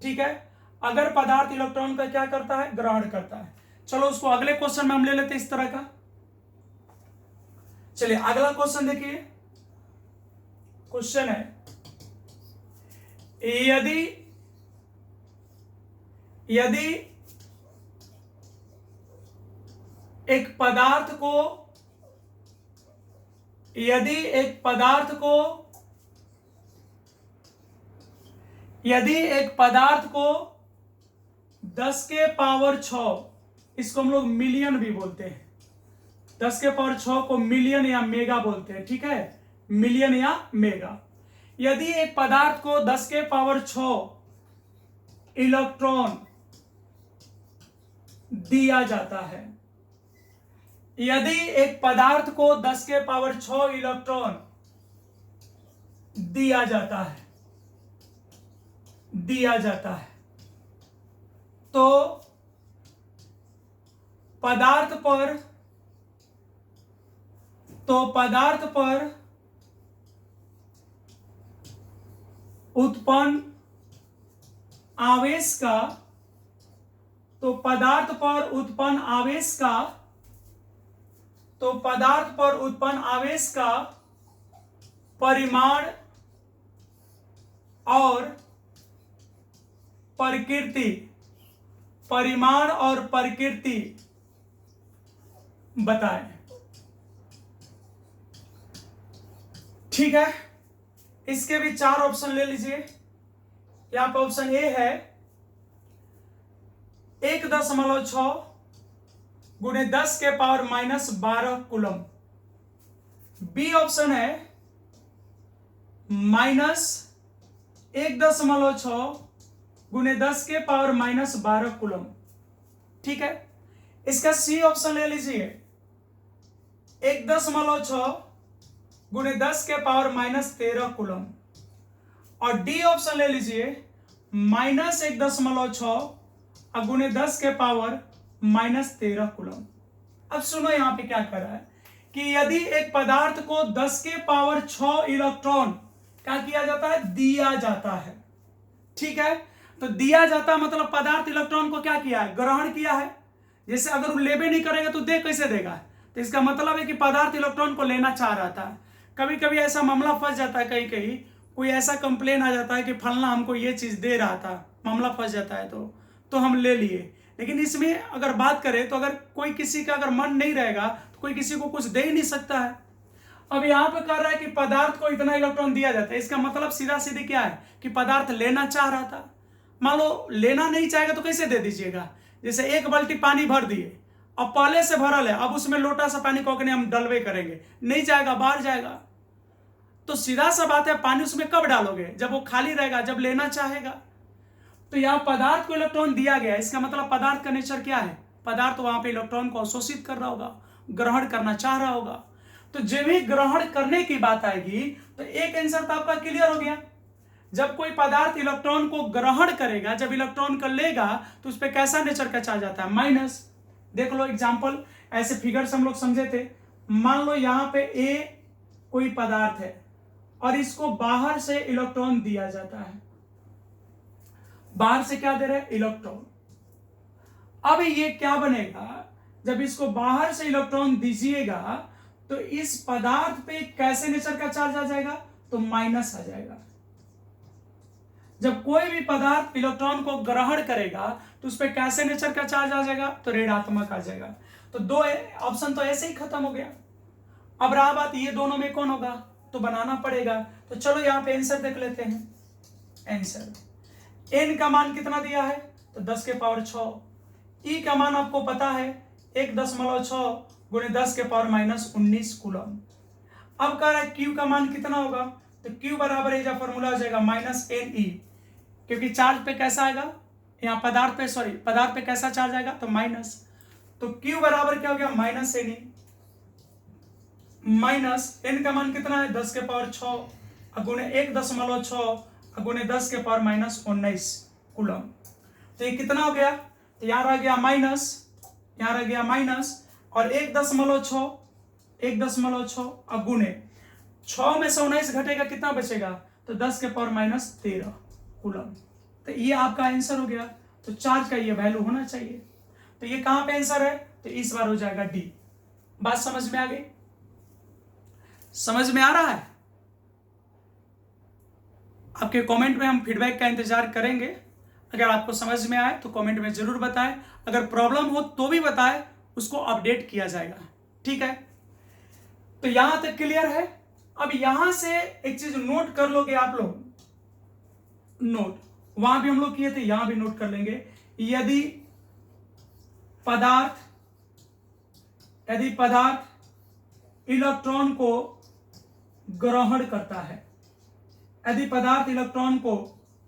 ठीक है, अगर पदार्थ इलेक्ट्रॉन का क्या करता है? ग्रहण करता है। चलो उसको अगले क्वेश्चन में हम ले लेते हैं इस तरह का। चलिए अगला क्वेश्चन देखिए। क्वेश्चन है, यदि एक पदार्थ को 10 के पावर 6, इसको हम लोग मिलियन भी बोलते हैं, 10 के पावर 6 को मिलियन या मेगा बोलते हैं, ठीक है, मिलियन या मेगा। यदि एक पदार्थ को 10 के पावर 6 इलेक्ट्रॉन दिया जाता है, यदि एक पदार्थ को 10 के पावर 6 इलेक्ट्रॉन दिया जाता है, तो पदार्थ पर उत्पन्न आवेश का परिमाण और प्रकृति बताएं। ठीक है, इसके भी 4 ऑप्शन ले लीजिए। यहां पर ऑप्शन ए है 1.6 गुने 10 के पावर -12 कूलम। बी ऑप्शन है -1.6 गुने 10 के पावर -12 कूलम। ठीक है, इसका सी ऑप्शन ले लीजिए 1.6 गुने 10 के पावर -13 कूलम। और डी ऑप्शन ले लीजिए -1.6 गुने 10 के पावर -13 कूलम। अब सुनो यहां पे क्या कर रहा है कि यदि एक पदार्थ को 10 के पावर 6 इलेक्ट्रॉन क्या किया जाता है? दिया जाता है। ठीक है, तो दिया जाता मतलब पदार्थ इलेक्ट्रॉन को क्या किया है? ग्रहण किया है। जैसे अगर वो लेबे नहीं करेगा तो दे कैसे देगा? तो इसका मतलब है कि पदार्थ इलेक्ट्रॉन को लेना चाह रहा था। कभी कभी ऐसा मामला फंस जाता है, कहीं कहीं कोई ऐसा कंप्लेन आ जाता है कि फलना हमको ये चीज दे रहा था, मामला फंस जाता है तो हम ले लिए। लेकिन इसमें अगर बात करें तो अगर कोई किसी का अगर मन नहीं रहेगा तो कोई किसी को कुछ दे ही नहीं सकता है। अब यहाँ पे कह रहा है कि पदार्थ को इतना इलेक्ट्रॉन दिया जाता है, इसका मतलब सीधा सीधी क्या है कि पदार्थ लेना चाह रहा था। मान लो लेना नहीं चाहेगा तो कैसे दे दीजिएगा? जैसे एक बाल्टी पानी भर दिए, अब पहले से भरल है, अब उसमें लोटा सा पानी को हम डलवे करेंगे, नहीं जाएगा, बाहर जाएगा। तो सीधा सा बात है, पानी उसमें कब डालोगे? जब वो खाली रहेगा, जब लेना चाहेगा। तो यहाँ पदार्थ को इलेक्ट्रॉन दिया गया, इसका मतलब पदार्थ का नेचर क्या है? पदार्थ वहां पे इलेक्ट्रॉन को अवशोषित कर रहा होगा, ग्रहण करना चाह रहा होगा। तो जब भी ग्रहण करने की बात आएगी तो एक आंसर तो आपका क्लियर हो गया। जब कोई पदार्थ इलेक्ट्रॉन को ग्रहण करेगा, जब इलेक्ट्रॉन को लेगा तो उस पर कैसा नेचर का चार्ज आता है? माइनस। देख लो एग्जांपल, ऐसे फिगर से हम लोग समझे थे। मान लो यहाँ पे ए कोई पदार्थ है और इसको बाहर से इलेक्ट्रॉन दिया जाता है। बाहर से क्या दे रहे हैं? इलेक्ट्रॉन। अब ये क्या बनेगा? जब इसको बाहर से इलेक्ट्रॉन दीजिएगा तो इस पदार्थ पे कैसे नेचर का चार्ज आ जाएगा? तो माइनस आ जाएगा। जब कोई भी पदार्थ इलेक्ट्रॉन को ग्रहण करेगा तो उस पर कैसे नेचर का चार्ज आ जाएगा? तो ऋणात्मक आ जाएगा। तो दो ऑप्शन तो ऐसे ही खत्म हो गया। अब रहा बात ये दोनों में कौन होगा, तो बनाना पड़ेगा। तो चलो यहाँ पे आंसर देख लेते हैं। आंसर एन का मान कितना दिया है? तो 10 के पावर 6। ई का मान आपको पता है 1.6 गुणे 10 के पावर -19 कूलम। अब कह रहा है क्यू का मान कितना होगा? तो क्यू बराबर है, फॉर्मूला हो जाएगा -NE, क्योंकि चार्ज पे कैसा आएगा यहाँ पदार्थ पे कैसा चार्ज आएगा? तो माइनस। तो क्यू बराबर क्या हो गया? -NE। माइनस एन का मान कितना है? 10 के पावर 6 गुणे 1.6 गुणे 10 के पावर -19 कूलम। तो ये कितना हो गया? तो यहाँ रह गया माइनस, यहाँ रह गया माइनस, और 1.6 गुणे 6 में से 19 घटेगा, कितना बचेगा? तो 10 के पावर -13 कूलम। तो ये आपका आंसर हो गया। तो चार्ज का ये वैल्यू होना चाहिए। तो ये कहां पे आंसर है? तो इस बार हो जाएगा डी। बात समझ में आ गई? समझ में आ रहा है? आपके कमेंट में हम फीडबैक का इंतजार करेंगे। अगर आपको समझ में आए तो कमेंट में जरूर बताएं, अगर प्रॉब्लम हो तो भी बताएं, उसको अपडेट किया जाएगा। ठीक है, तो यहां तक क्लियर है। अब यहां से एक चीज नोट कर लोगे आप लोग, नोट वहां भी हम लोग किए थे, यहां भी नोट कर लेंगे। यदि पदार्थ इलेक्ट्रॉन को ग्रहण करता है, यदि पदार्थ इलेक्ट्रॉन को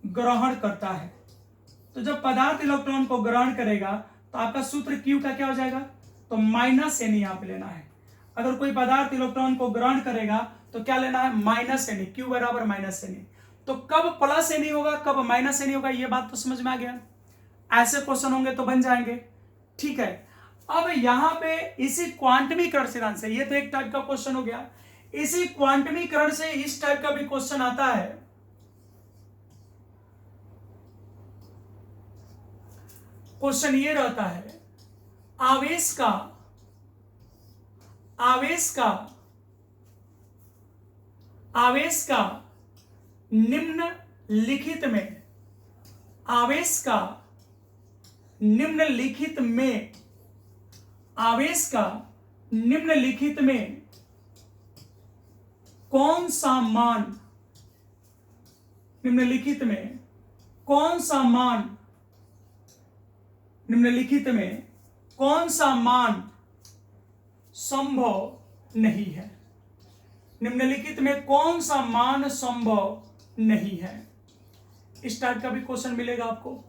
ग्रहण करता है, तो जब पदार्थ इलेक्ट्रॉन को ग्रहण करेगा तो आपका सूत्र Q का क्या हो जाएगा? तो -NE यहां पे लेना है। अगर कोई पदार्थ इलेक्ट्रॉन को ग्रहण करेगा तो क्या लेना है? -NE। Q बराबर -NE। तो कब +NE होगा, कब -NE होगा, ये बात तो समझ में आ गया। ऐसे क्वेश्चन होंगे तो बन जाएंगे। ठीक है, अब यहां पे इसी क्वांटमीकरण सिद्धांत से, ये तो एक टाइप का क्वेश्चन हो गया, इसी क्वांटमीकरण से इस टाइप का भी क्वेश्चन आता है। क्वेश्चन ये रहता है, आवेश का निम्नलिखित में कौन सा मान संभव नहीं है? निम्नलिखित में कौन सा मान संभव नहीं है? इस टाइप का भी क्वेश्चन मिलेगा आपको।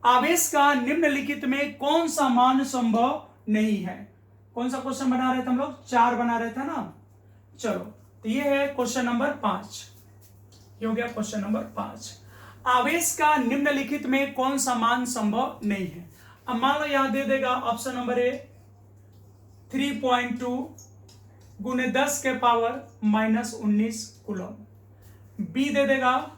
आवेश का निम्नलिखित में कौन सा मान संभव नहीं है? कौन सा क्वेश्चन बना रहे थे हम लोग? 4 बना रहे थे ना। चलो, तो ये है क्वेश्चन नंबर 5। ये हो गया क्वेश्चन नंबर 5। आवेश का निम्नलिखित में कौन सा मान संभव नहीं है? अब मान लो यहां दे देगा ऑप्शन नंबर ए 3.2 गुने 10 के पावर -19 कूलम। बी दे देगा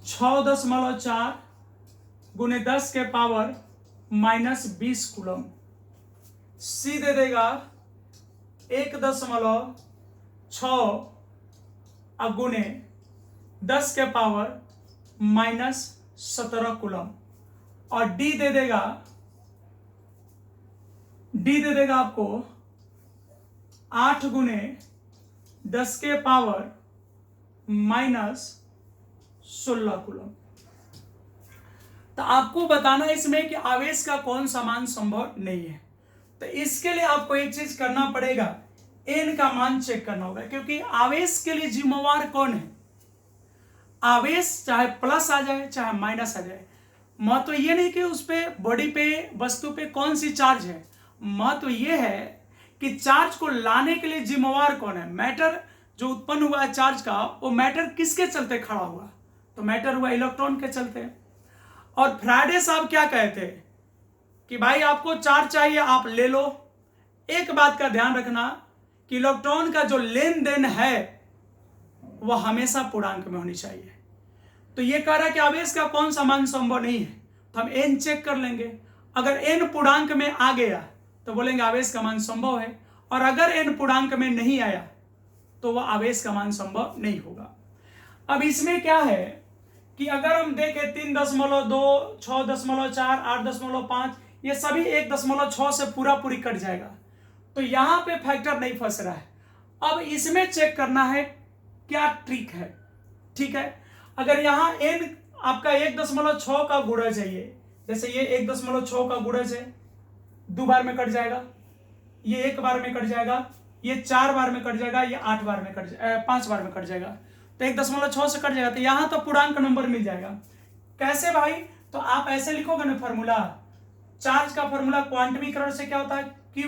6.4 गुने 10 के पावर -20 कूलम। सी दे देगा 1.6 गुने 10 के पावर -17 कूलम, और डी दे देगा आपको 8 गुने 10 के पावर -16 कूलम। तो आपको बताना इसमें कि आवेश का कौन सा मान संभव नहीं है। तो इसके लिए आपको एक चीज करना पड़ेगा, एन का मान चेक करना होगा, क्योंकि आवेश के लिए जिम्मेवार कौन है। आवेश चाहे प्लस आ जाए चाहे माइनस आ जाए, महत्व ये नहीं कि उस पे बॉडी पे वस्तु पे कौन सी चार्ज है, महत्व ये है कि चार्ज को लाने के लिए जिम्मेवार कौन है। मैटर जो उत्पन्न हुआ है चार्ज का, वो मैटर किसके चलते खड़ा हुआ, तो मैटर हुआ इलेक्ट्रॉन के चलते। और फ्राइडे साहब क्या कहते हैं कि भाई आपको चार्ज चाहिए आप ले लो, एक बात का ध्यान रखना कि इलेक्ट्रॉन का जो लेन देन है वह हमेशा पूर्णांक में होनी चाहिए। तो ये कह रहा है कि आवेश का कौन सा मान संभव नहीं है, तो हम एन चेक कर लेंगे। अगर एन पूर्णांक में आ गया तो बोलेंगे आवेश का मान संभव है, और अगर एन पूर्णांक में नहीं आया तो वह आवेश का मान संभव नहीं होगा। अब इसमें क्या है कि अगर हम देखें 3.2, 6.4, 8.5, ये सभी 1.6 से पूरी कट जाएगा, तो यहां पे फैक्टर नहीं फंस रहा है। अब इसमें चेक करना है क्या ट्रिक है। ठीक है, अगर यहां n आपका 1.6 का गुणज है, ये जैसे ये 1.6 का गुणज है, 2 बार में कट जाएगा, ये 1 बार में कट जाएगा, ये 4 बार में कट जाएगा, ये 8 बार में कट जाएगा, 5 बार में कट जाएगा, तो 1.6 से कट जाएगा, तो यहां तो पूर्णांक नंबर मिल जाएगा। कैसे भाई, तो आप ऐसे लिखोगे ना फॉर्मूला, चार्ज का फॉर्मूला क्वांटमीकरण से क्या होता है, Q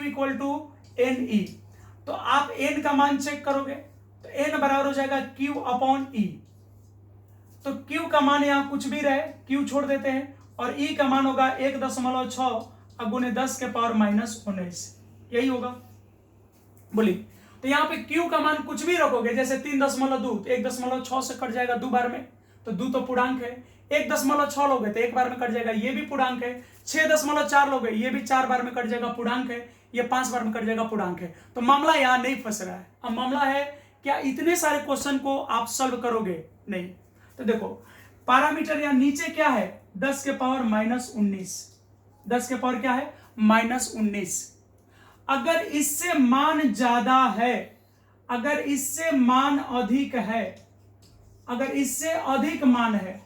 = NE। तो आप n का मान चेक करोगे तो n बराबर हो जाएगा Q/E। तो Q का मान यहां कुछ भी रहे, Q छोड़ देते हैं, और E का मान होगा 1.6 गुने 10 के पावर -19, यही होगा। बोलिए, तो यहाँ पे Q का मान कुछ भी रखोगे, जैसे 3.2 तो 1.6 से कट जाएगा 2 बार में, तो 2 तो पूर्णांक है। 1.6 लोगे तो 1 बार में कट जाएगा, ये भी पूर्णांक है। 6.4 लोगे, ये भी 4 बार में कट जाएगा, पूर्णांक है। ये 5 बार में कट जाएगा, पूर्णांक है। तो मामला यहाँ नहीं फंस रहा है। अब मामला है क्या इतने सारे क्वेश्चन को आप सॉल्व करोगे, नहीं। तो देखो पैरामीटर यहाँ नीचे क्या है, 10 के पावर -19, 10 के पावर क्या है -19। अगर इससे मान ज्यादा है, अगर इससे मान अधिक है, अगर इससे अधिक मान है,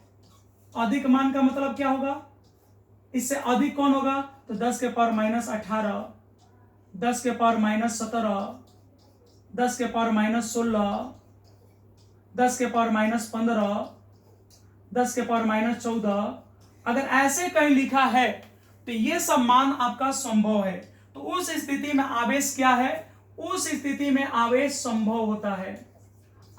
अधिक मान का मतलब क्या होगा, इससे अधिक कौन होगा, तो 10 के पावर -18, 10 के पावर -17, 10 के पावर -16, 10 के पावर -15, 10 के पावर -14, अगर ऐसे कहीं लिखा है तो ये सब मान आपका संभव है। तो उस स्थिति में आवेश क्या है, उस स्थिति में आवेश संभव होता है,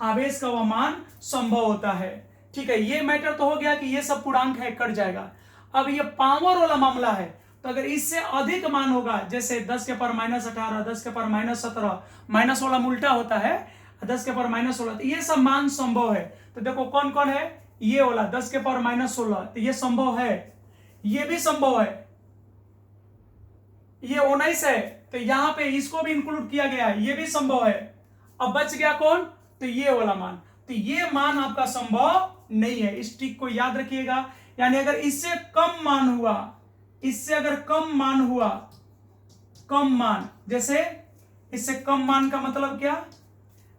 आवेश का वह मान संभव होता है। ठीक है, ये मैटर तो हो गया कि ये सब पूर्णांक है, कट जाएगा। अब ये पावर वाला मामला है, तो अगर इससे अधिक मान होगा, जैसे 10 के पावर -18, 10 के पावर -17, माइनस वाला उल्टा होता है, 10 के पावर -16, तो ये सब मान संभव है। तो देखो कौन कौन है, ये वाला 10 के पावर -16, तो ये संभव है, ये भी संभव है, ये 19 है, तो यहां पे इसको भी इंक्लूड किया गया है, ये भी संभव है। अब बच गया कौन, तो ये वाला मान, तो ये मान आपका संभव नहीं है। इस ट्रिक को याद रखिएगा। यानी अगर इससे कम मान हुआ, इससे अगर कम मान हुआ, कम मान, जैसे इससे कम मान का मतलब क्या,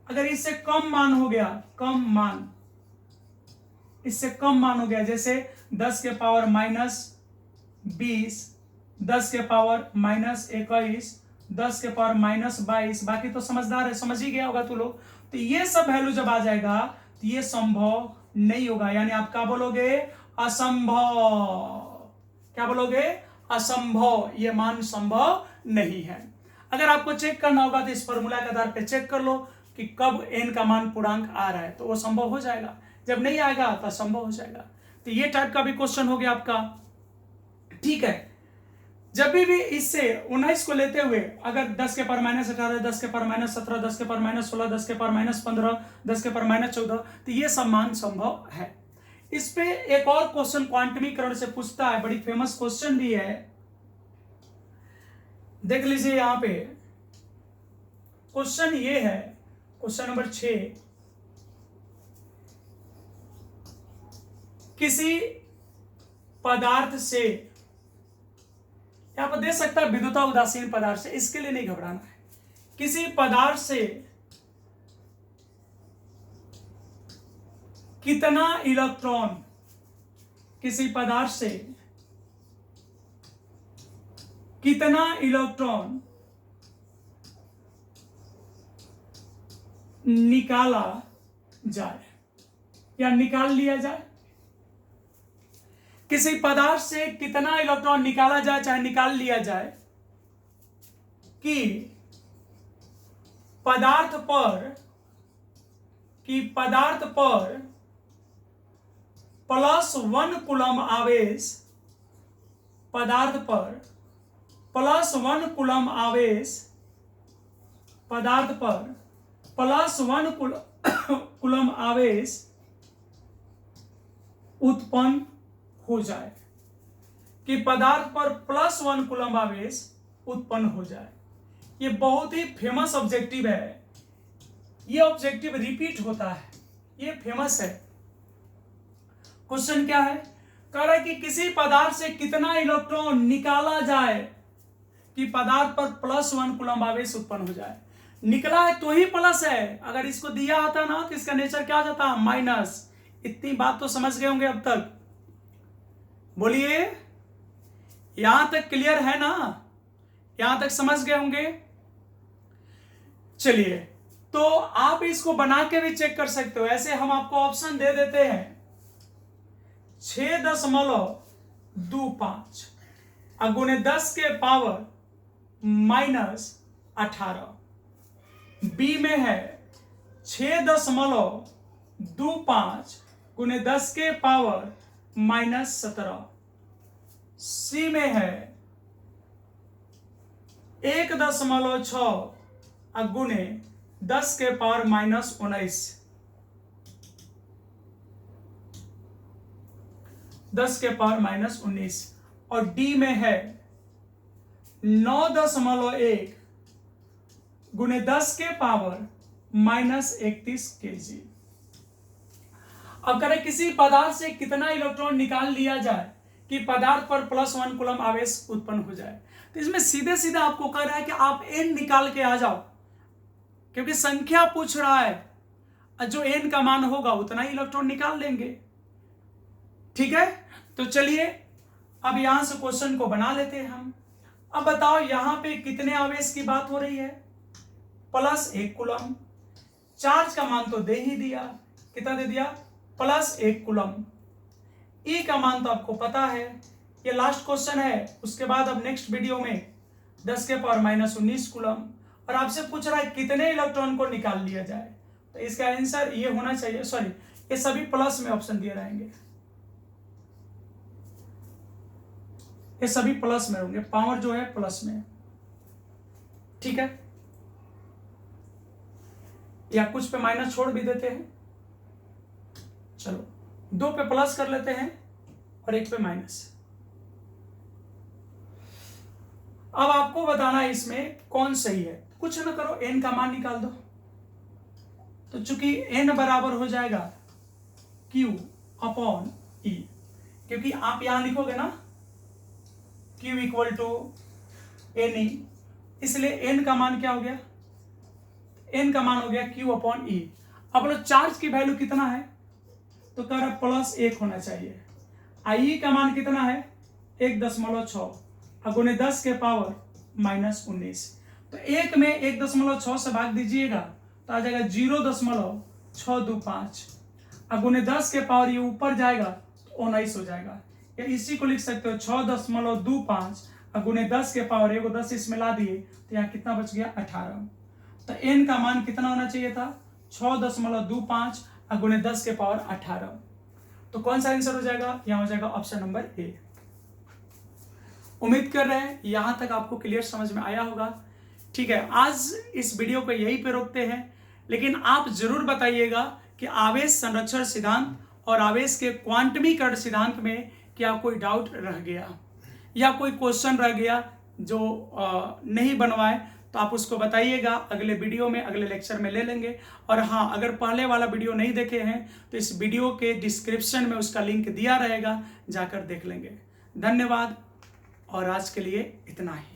अगर इससे कम मान हो गया, कम मान, इससे कम मान हो गया, जैसे 10 के पावर -20, 10 के पावर -21, 10 के पावर -22, बाकी तो समझदार है, समझ ही गया होगा तू लोग। तो ये सब वैल्यू जब आ जाएगा तो ये संभव नहीं होगा, यानी आप क्या बोलोगे, असंभव। क्या बोलोगे, असंभव, ये मान संभव नहीं है। अगर आपको चेक करना होगा तो इस फॉर्मूला के आधार पे चेक कर लो कि कब n का मान पूर्णांक आ रहा है, तो वो संभव हो जाएगा। जब नहीं आएगा तो असंभव हो जाएगा। तो ये टाइप का भी क्वेश्चन हो गया आपका। ठीक है, जब भी इससे 19 को लेते हुए अगर 10 के पावर -18, 10 के पावर -17, 10 के पावर -16, 10 के पावर -15, 10 के पावर -14, तो ये सब मान संभव है। इस पे एक और क्वेश्चन क्वांटमीकरण से पूछता है, बड़ी फेमस क्वेश्चन भी है, देख लीजिए। यहां पे क्वेश्चन ये है, क्वेश्चन नंबर 6, किसी पदार्थ से, यहां पर दे सकता है विद्युता उदासीन पदार्थ से, इसके लिए नहीं घबराना है। किसी पदार्थ से कितना इलेक्ट्रॉन, किसी पदार्थ से कितना इलेक्ट्रॉन निकाला जाए या निकाल लिया जाए, किसी पदार्थ से कितना इलेक्ट्रॉन निकाला जाए चाहे निकाल लिया जाए, कि पदार्थ पर +1 कूलम आवेश, पदार्थ पर +1 कूलम आवेश, पदार्थ पर +1 कूलम आवेश उत्पन्न हो जाए, कि पदार्थ पर +1 कूलम आवेश उत्पन्न हो जाए। ये बहुत ही फेमस ऑब्जेक्टिव है, ये ऑब्जेक्टिव रिपीट होता है, ये फेमस है। क्वेश्चन क्या है, कह रहा है कि किसी पदार्थ से कितना इलेक्ट्रॉन निकाला जाए कि पदार्थ पर +1 कूलम आवेश उत्पन्न हो जाए। निकला है तो ही प्लस है, अगर इसको दिया होता ना तो इसका नेचर क्या हो जाता, माइनस। इतनी बात तो समझ गए होंगे अब तक, बोलिए यहां तक क्लियर है ना, यहां तक समझ गए होंगे। चलिए, तो आप इसको बना के भी चेक कर सकते हो। ऐसे हम आपको ऑप्शन दे देते हैं 6.25 गुणे 10 के पावर -18। बी में है 6.25 गुणे 10 के पावर -17। सी में है 1.6 गुणे 10 के पावर -19, 10 के पावर -19। और डी में है 9.1 गुणे 10 के पावर -31 kg। अब करें किसी पदार्थ से कितना इलेक्ट्रॉन निकाल लिया जाए कि पदार्थ पर +1 कूलम आवेश उत्पन्न हो जाए। तो इसमें सीधे सीधे आपको कह रहा है कि आप n निकाल के आ जाओ, क्योंकि संख्या पूछ रहा है, जो n का मान होगा उतना ही इलेक्ट्रॉन निकाल लेंगे। ठीक है, तो चलिए अब यहां से क्वेश्चन को बना लेते हैं हम। अब बताओ यहां पे कितने आवेश की बात हो रही है, +1 कूलम। चार्ज का मान तो दे ही दिया, कितना दे दिया, +1 कूलम। ई का मान तो आपको पता है, ये लास्ट क्वेश्चन है। उसके बाद अब नेक्स्ट वीडियो में 10 के पावर -19 कूलम। और आपसे पूछ रहा है कितने इलेक्ट्रॉन को निकाल लिया जाए, तो इसका आंसर ये होना चाहिए, सॉरी ये सभी प्लस में ऑप्शन दिए रहेंगे, ये सभी प्लस में होंगे, पावर जो है प्लस में। ठीक है, या कुछ पे माइनस छोड़ भी देते हैं। चलो 2 पे प्लस कर लेते हैं और 1 पे माइनस। अब आपको बताना है इसमें कौन सही है। कुछ ना करो, n का मान निकाल दो। तो चूंकि n बराबर हो जाएगा Q/E, क्योंकि आप यहां लिखोगे ना Q = Ne, इसलिए n का मान क्या हो गया, n का मान हो गया Q/E। अब लो चार्ज की वैल्यू कितना है, तो कह रहा +1 होना चाहिए। I का मान कितना है 1.6 गुणे 10 के पावर -19। तो 1 में 1.6 से भाग दीजिएगा तो आ जाएगा 0.625 गुणे 10 के पावर, ये ऊपर जाएगा तो 19 हो जाएगा। या इसी को लिख सकते हो 6.25 गुणे 10 के पावर, ये 10 इसमें ला दिए तो यहाँ कितना बच गया 18। तो n का मान कितना होना चाहिए था 6.25 गुणे 10 के पावर 18। तो कौन सा आंसर हो जाएगा, यहाँ हो जाएगा ऑप्शन नंबर ए। उम्मीद कर रहे हैं यहां तक आपको क्लियर समझ में आया होगा। ठीक है, आज इस वीडियो को यहीं पे रोकते हैं, लेकिन आप जरूर बताइएगा कि आवेश संरक्षण सिद्धांत और आवेश के क्वांटमीकरण सिद्धांत में क्या कोई डाउट रह गया या कोई क्वेश्चन रह गया जो नहीं बनवाए, तो आप उसको बताइएगा, अगले वीडियो में, अगले लेक्चर में ले लेंगे। और हाँ, अगर पहले वाला वीडियो नहीं देखे हैं तो इस वीडियो के डिस्क्रिप्शन में उसका लिंक दिया रहेगा, जाकर देख लेंगे। धन्यवाद, और आज के लिए इतना ही।